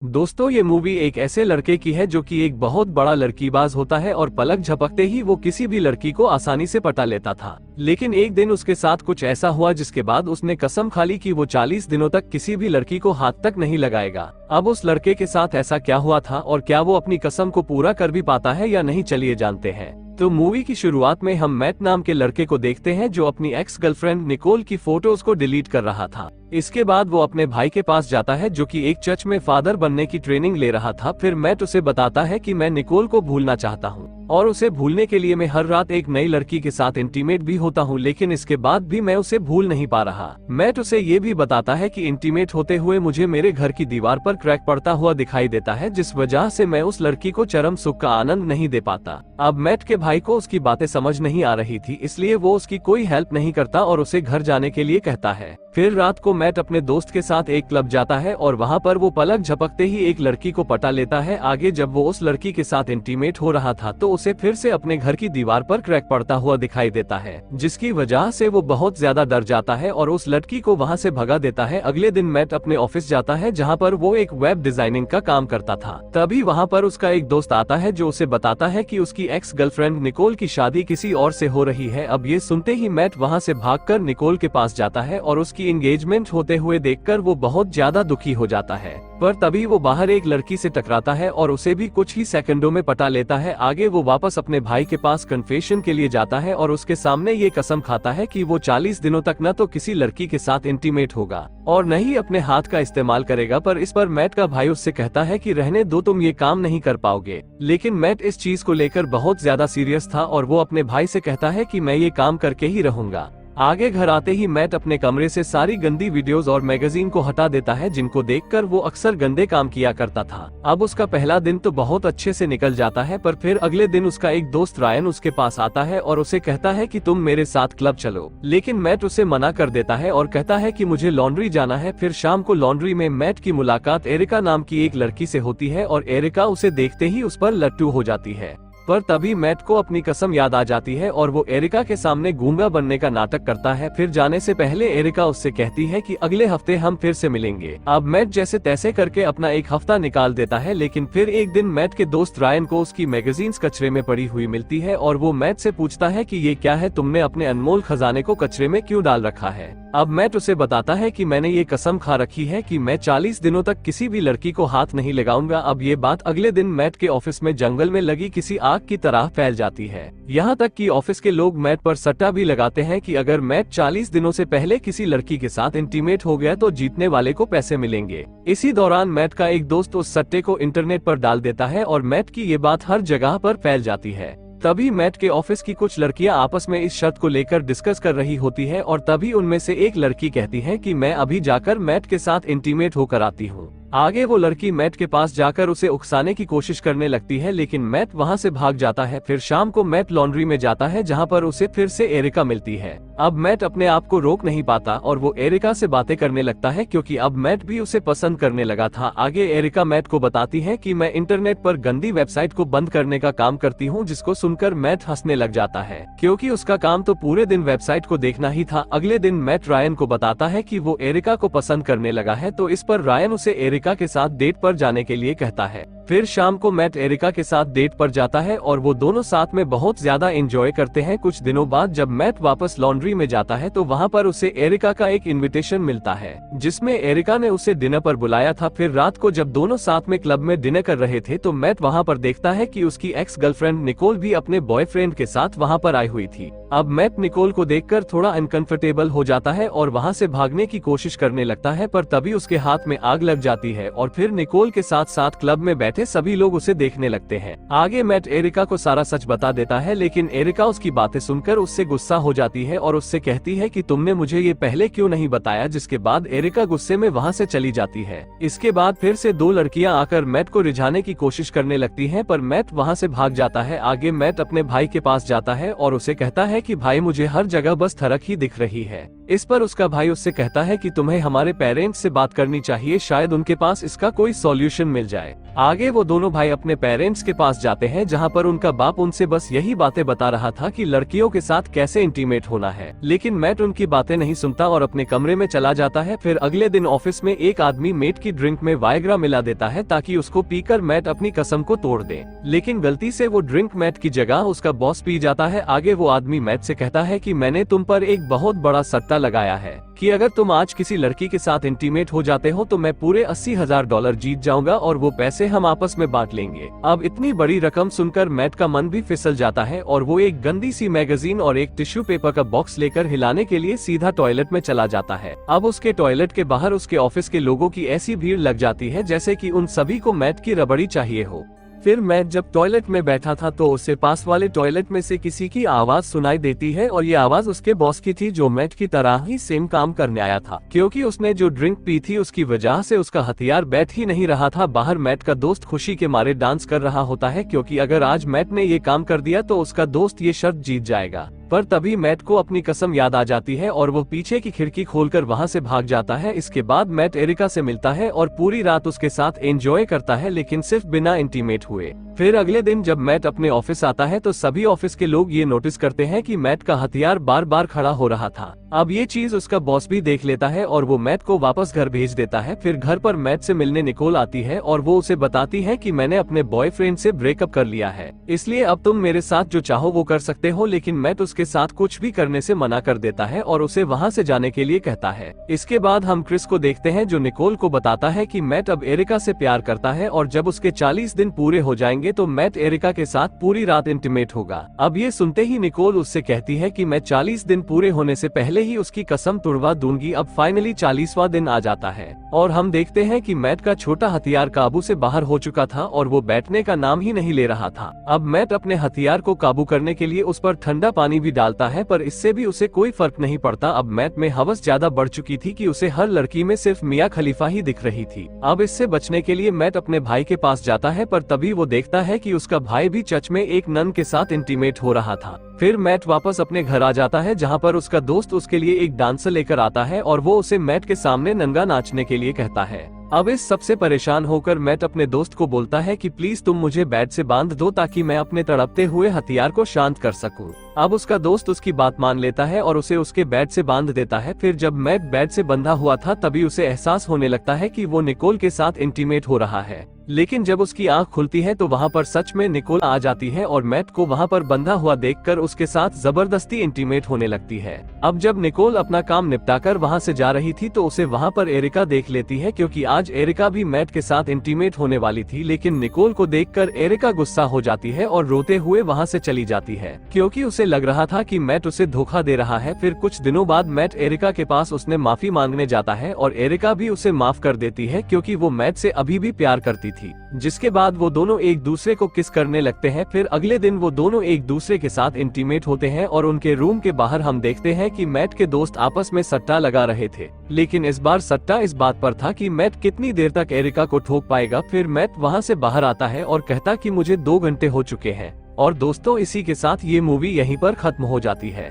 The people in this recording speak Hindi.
दोस्तों, ये मूवी एक ऐसे लड़के की है जो कि एक बहुत बड़ा लड़कीबाज होता है और पलक झपकते ही वो किसी भी लड़की को आसानी से पटा लेता था। लेकिन एक दिन उसके साथ कुछ ऐसा हुआ जिसके बाद उसने कसम खा ली कि वो 40 दिनों तक किसी भी लड़की को हाथ तक नहीं लगाएगा। अब उस लड़के के साथ ऐसा क्या हुआ था और क्या वो अपनी कसम को पूरा कर भी पाता है या नहीं, चलिए जानते हैं। तो मूवी की शुरुआत में हम मैट नाम के लड़के को देखते हैं जो अपनी एक्स गर्लफ्रेंड निकोल की फोटोज को डिलीट कर रहा था। इसके बाद वो अपने भाई के पास जाता है जो कि एक चर्च में फादर बनने की ट्रेनिंग ले रहा था। फिर मैट उसे बताता है कि मैं निकोल को भूलना चाहता हूँ और उसे भूलने के लिए मैं हर रात एक नई लड़की के साथ इंटीमेट भी होता हूँ, लेकिन इसके बाद भी मैं उसे भूल नहीं पा रहा। मैट उसे ये भी बताता है कि इंटीमेट होते हुए मुझे मेरे घर की दीवार पर क्रैक पड़ता हुआ दिखाई देता है, जिस वजह से मैं उस लड़की को चरम सुख का आनंद नहीं दे पाता। अब मैट के भाई को उसकी बातें समझ नहीं आ रही थी, इसलिए वो उसकी कोई हेल्प नहीं करता और उसे घर जाने के लिए कहता है। फिर रात को मैट अपने दोस्त के साथ एक क्लब जाता है और वहाँ पर वो पलक झपकते ही एक लड़की को पटा लेता है। आगे जब वो उस लड़की के साथ इंटीमेट हो रहा था तो उसे फिर से अपने घर की दीवार पर क्रैक पड़ता हुआ दिखाई देता है, जिसकी वजह से वो बहुत ज्यादा डर जाता है और उस लड़की को वहाँ से भगा देता है। अगले दिन मैट अपने ऑफिस जाता है जहाँ पर वो एक वेब डिजाइनिंग का काम करता था। तभी वहाँ पर उसका एक दोस्त आता है जो उसे बताता है कि उसकी एक्स गर्लफ्रेंड निकोल की शादी किसी और से हो रही है। अब ये सुनते ही मैट वहाँ से भागकर निकोल के पास जाता है और उसकी एंगेजमेंट होते हुए देखकर वो बहुत ज्यादा दुखी हो जाता है। पर तभी वो बाहर एक लड़की से टकराता है और उसे भी कुछ ही सेकंडों में पटा लेता है। आगे वो वापस अपने भाई के पास कन्फेशन के लिए जाता है और उसके सामने ये कसम खाता है कि वो 40 दिनों तक न तो किसी लड़की के साथ इंटीमेट होगा और न ही अपने हाथ का इस्तेमाल करेगा। पर इस पर मैट का भाई उससे कहता है कि रहने दो, तुम ये काम नहीं कर पाओगे। लेकिन मैट इस चीज को लेकर बहुत ज्यादा सीरियस था और वो अपने भाई से कहता है कि मैं ये काम करके ही रहूंगा। आगे घर आते ही मैट अपने कमरे से सारी गंदी वीडियोस और मैगजीन को हटा देता है जिनको देखकर वो अक्सर गंदे काम किया करता था। अब उसका पहला दिन तो बहुत अच्छे से निकल जाता है, पर फिर अगले दिन उसका एक दोस्त रायन उसके पास आता है और उसे कहता है कि तुम मेरे साथ क्लब चलो। लेकिन मैट उसे मना कर देता है और कहता है कि मुझे लॉन्ड्री जाना है। फिर शाम को लॉन्ड्री में मैट की मुलाकात एरिका नाम की एक लड़की से होती है और एरिका उसे देखते ही उस पर लट्टू हो जाती है। पर तभी मैट को अपनी कसम याद आ जाती है और वो एरिका के सामने गूंगा बनने का नाटक करता है। फिर जाने से पहले एरिका उससे कहती है कि अगले हफ्ते हम फिर से मिलेंगे। अब मैट जैसे तैसे करके अपना एक हफ्ता निकाल देता है, लेकिन फिर एक दिन मैट के दोस्त रायन को उसकी मैगजीन्स कचरे में पड़ी हुई मिलती है और वो मैट से पूछता है कि ये क्या है, तुमने अपने अनमोल खजाने को कचरे में क्यों डाल रखा है। अब मैट उसे बताता है कि मैंने ये कसम खा रखी है कि मैं 40 दिनों तक किसी भी लड़की को हाथ नहीं लगाऊंगा। अब ये बात अगले दिन मैट के ऑफिस में जंगल में लगी किसी आग की तरह फैल जाती है। यहाँ तक कि ऑफिस के लोग मैट पर सट्टा भी लगाते हैं कि अगर मैट 40 दिनों से पहले किसी लड़की के साथ इंटीमेट हो गया तो जीतने वाले को पैसे मिलेंगे। इसी दौरान मैट का एक दोस्त उस सट्टे को इंटरनेट पर डाल देता है और मैट की ये बात हर जगह पर फैल जाती है। तभी मैट के ऑफिस की कुछ लड़कियां आपस में इस शर्त को लेकर डिस्कस कर रही होती है और तभी उनमें से एक लड़की कहती है कि मैं अभी जाकर मैट के साथ इंटीमेट होकर आती हूँ। आगे वो लड़की मैट के पास जाकर उसे उकसाने की कोशिश करने लगती है, लेकिन मैट वहाँ से भाग जाता है। फिर शाम को मैट लॉन्ड्री में जाता है जहाँ पर उसे फिर से एरिका मिलती है। अब मैट अपने आप को रोक नहीं पाता और वो एरिका से बातें करने लगता है क्योंकि अब मैट भी उसे पसंद करने लगा था। आगे एरिका मैट को बताती है कि मैं इंटरनेट पर गंदी वेबसाइट को बंद करने का काम करती हूँ, जिसको सुनकर मैट हंसने लग जाता है क्योंकि उसका काम तो पूरे दिन वेबसाइट को देखना ही था। अगले दिन मैट रायन को बताता है कि वो एरिका को पसंद करने लगा है, तो इस पर रायन उसे एरिका के साथ डेट पर जाने के लिए कहता है। फिर शाम को मैट एरिका के साथ डेट पर जाता है और वो दोनों साथ में बहुत ज्यादा एंजॉय करते हैं। कुछ दिनों बाद जब मैट वापस लॉन्ड्री में जाता है तो वहाँ पर उसे एरिका का एक इनविटेशन मिलता है जिसमें एरिका ने उसे डिनर पर बुलाया था। फिर रात को जब दोनों साथ में क्लब में डिनर कर रहे थे तो मैट वहाँ पर देखता है कि उसकी एक्स गर्लफ्रेंड निकोल भी अपने बॉयफ्रेंड के साथ वहाँ पर आई हुई थी। अब मैट निकोल को देखकर थोड़ा अनकंफर्टेबल हो जाता है और वहाँ से भागने की कोशिश करने लगता है, पर तभी उसके हाथ में आग लग जाती है और फिर निकोल के साथ साथ क्लब में बैठे सभी लोग उसे देखने लगते हैं। आगे मैट एरिका को सारा सच बता देता है, लेकिन एरिका उसकी बातें सुनकर उससे गुस्सा हो जाती है और उससे कहती है कि तुमने मुझे ये पहले क्यों नहीं बताया, जिसके बाद एरिका गुस्से में वहाँ से चली जाती है। इसके बाद फिर से दो लड़कियां आकर मैट को रिझाने की कोशिश करने लगती हैं, पर मैट वहाँ से भाग जाता है। आगे मैट अपने भाई के पास जाता है और उसे कहता है कि भाई मुझे हर जगह बस थरक ही दिख रही है। इस पर उसका भाई उससे कहता है कि तुम्हें हमारे पेरेंट्स से बात करनी चाहिए, शायद उनके पास इसका कोई सॉल्यूशन मिल जाए। आगे वो दोनों भाई अपने पेरेंट्स के पास जाते हैं, जहाँ पर उनका बाप उनसे बस यही बातें बता रहा था कि लड़कियों के साथ कैसे इंटीमेट होना है। लेकिन मैट उनकी बातें नहीं सुनता और अपने कमरे में चला जाता है। फिर अगले दिन ऑफिस में एक आदमी मैट की ड्रिंक में वायग्रा मिला देता है ताकि उसको पीकर मैट अपनी कसम को तोड़ दे, लेकिन गलती से वो ड्रिंक मैट की जगह उसका बॉस पी जाता है। आगे वो आदमी मैट से कहता है कि मैंने तुम पर एक बहुत बड़ा सट्टा लगाया है कि अगर तुम आज किसी लड़की के साथ इंटीमेट हो जाते हो तो मैं पूरे $80,000 जीत जाऊंगा और वो पैसे हम आपस में बांट लेंगे। अब इतनी बड़ी रकम सुनकर मैट का मन भी फिसल जाता है और वो एक गंदी सी मैगजीन और एक टिश्यू पेपर का बॉक्स लेकर हिलाने के लिए सीधा टॉयलेट में चला जाता है। अब उसके टॉयलेट के बाहर उसके ऑफिस के लोगों की ऐसी भीड़ लग जाती है जैसे कि उन सभी को मैट की रबड़ी चाहिए हो। फिर मैट जब टॉयलेट में बैठा था तो उसे पास वाले टॉयलेट में से किसी की आवाज सुनाई देती है और ये आवाज उसके बॉस की थी, जो मैट की तरह ही सेम काम करने आया था। क्योंकि उसने जो ड्रिंक पी थी उसकी वजह से उसका हथियार बैठ ही नहीं रहा था। बाहर मैट का दोस्त खुशी के मारे डांस कर रहा होता है, क्योंकि अगर आज मैट ने ये काम कर दिया तो उसका दोस्त ये शर्त जीत जाएगा। पर तभी मैट को अपनी कसम याद आ जाती है और वो पीछे की खिड़की खोलकर वहां से भाग जाता है। इसके बाद मैट एरिका से मिलता है और पूरी रात उसके साथ एंजॉय करता है, लेकिन सिर्फ बिना इंटीमेट हुए। फिर अगले दिन जब मैट अपने ऑफिस आता है तो सभी ऑफिस के लोग ये नोटिस करते हैं कि मैट का हथियार बार बार खड़ा हो रहा था। अब ये चीज उसका बॉस भी देख लेता है और वो मैट को वापस घर भेज देता है। फिर घर पर मैट से मिलने निकोल आती है और वो उसे बताती है कि मैंने अपने बॉयफ्रेंड से ब्रेकअप कर लिया है, इसलिए अब तुम मेरे साथ जो चाहो वो कर सकते हो। लेकिन मैट उसके साथ कुछ भी करने से मना कर देता है और उसे वहाँ से जाने के लिए कहता है। इसके बाद हम क्रिस को देखते हैं जो निकोल को बताता है कि मैट अब एरिका से प्यार करता है और जब उसके 40 दिन पूरे हो जाएंगे तो मैट एरिका के साथ पूरी रात इंटीमेट होगा। अब ये सुनते ही निकोल उससे कहती है कि मैं 40 दिन पूरे होने से पहले ही उसकी कसम तुड़वा दूंगी। अब फाइनली 40वां दिन आ जाता है और हम देखते हैं कि मैट का छोटा हथियार काबू से बाहर हो चुका था और वो बैठने का नाम ही नहीं ले रहा था। अब मैट अपने हथियार को काबू करने के लिए उस पर ठंडा पानी भी डालता है, पर इससे भी उसे कोई फर्क नहीं पड़ता। अब मैट में हवस ज्यादा बढ़ चुकी थी कि उसे हर लड़की में सिर्फ मिया खलीफा ही दिख रही थी। अब इससे बचने के लिए मैट अपने भाई के पास जाता है, पर तभी वो देखता है कि उसका भाई भी चर्च में एक नन के साथ इंटीमेट हो रहा था। फिर मैट वापस अपने घर आ जाता है, जहाँ पर उसका दोस्त उसके लिए एक डांसर लेकर आता है और वो उसे मैट के सामने नंगा नाचने के लिए कहता है। अब इस सबसे परेशान होकर मैट अपने दोस्त को बोलता है कि प्लीज तुम मुझे बेड से बांध दो ताकि मैं अपने तड़पते हुए हथियार को शांत कर सकूं। अब उसका दोस्त उसकी बात मान लेता है और उसे उसके बेड से बांध देता है। फिर जब मैट बेड से बंधा हुआ था तभी उसे एहसास होने लगता है कि वो निकोल के साथ इंटीमेट हो रहा है, लेकिन जब उसकी आंख खुलती है तो वहाँ पर सच में निकोल आ जाती है और मैट को वहाँ पर बंधा हुआ देखकर उसके साथ जबरदस्ती इंटीमेट होने लगती है। अब जब निकोल अपना काम निपटाकर वहाँ से जा रही थी तो उसे वहाँ पर एरिका देख लेती है, क्योंकि आज एरिका भी मैट के साथ इंटीमेट होने वाली थी। लेकिन निकोल को देखकर एरिका गुस्सा हो जाती है और रोते हुए वहाँ से चली जाती है, क्योंकि उसे लग रहा था कि मैट उसे धोखा दे रहा है। फिर कुछ दिनों बाद मैट एरिका के पास उसने माफी मांगने जाता है और एरिका भी उसे माफ कर देती है, क्योंकि वो मैट से अभी भी प्यार करती थी। जिसके बाद वो दोनों एक दूसरे को किस करने लगते हैं। फिर अगले दिन वो दोनों एक दूसरे के साथ इंटीमेट होते हैं और उनके रूम के बाहर हम देखते हैं कि मैट के दोस्त आपस में सट्टा लगा रहे थे, लेकिन इस बार सट्टा इस बात पर था कि मैट कितनी देर तक एरिका को ठोक पाएगा। फिर मैट वहाँ से बाहर आता है और कहता कि मुझे 2 घंटे हो चुके हैं। और दोस्तों, इसी के साथ ये मूवी यहीं पर खत्म हो जाती है।